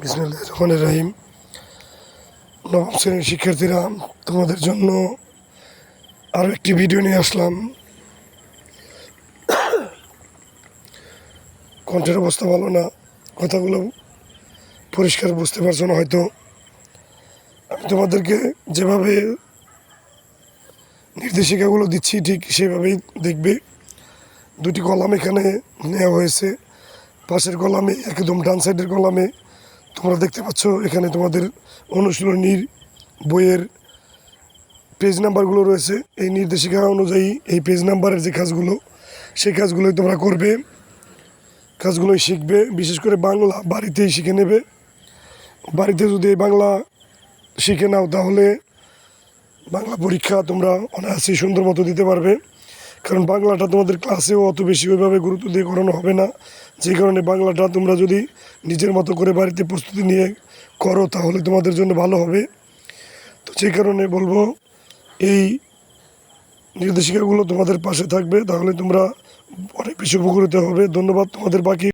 বিসমিল্লাহির রহমানির রহিম। নবম শ্রেণীর শিক্ষার্থীরা, তোমাদের জন্য আরও একটি ভিডিও নিয়ে আসলাম। কণ্ঠের অবস্থা ভালো না, কথাগুলো পরিষ্কার বুঝতে পারছো না হয়তো। আমি তোমাদেরকে যেভাবে নির্দেশিকাগুলো দিচ্ছি ঠিক সেভাবেই দেখবে। দুটি কলাম এখানে নেওয়া হয়েছে। পাশের কলামে, একদম ডান সাইডের কলামে তোমরা দেখতে পাচ্ছ এখানে তোমাদের অনুশীলনীর বইয়ের পেজ নাম্বারগুলো রয়েছে। এই নির্দেশিকা অনুযায়ী এই পেজ নাম্বারের যে কাজগুলো, সেই কাজগুলোই তোমরা করবে, কাজগুলোই শিখবে। বিশেষ করে বাংলা বাড়িতেই শিখে নেবে। বাড়িতে যদি এই বাংলা শিখে নাও তাহলে বাংলা পরীক্ষা তোমরা অনায়াসেই সুন্দর মতো দিতে পারবে। কারণ বাংলাটা তোমাদের ক্লাসেও অত বেশি ওইভাবে গুরুত্ব দিয়ে করানো হবে না। যে কারণে বাংলাটা তোমরা যদি নিজের মতো করে বাড়িতে প্রস্তুতি নিয়ে করো তাহলে তোমাদের জন্য ভালো হবে। তো সেই কারণে বলবো, এই নির্দেশিকাগুলো তোমাদের পাশে থাকবে, তাহলে তোমরা অনেক বেশি উপকৃত হবে। ধন্যবাদ তোমাদের। বাকি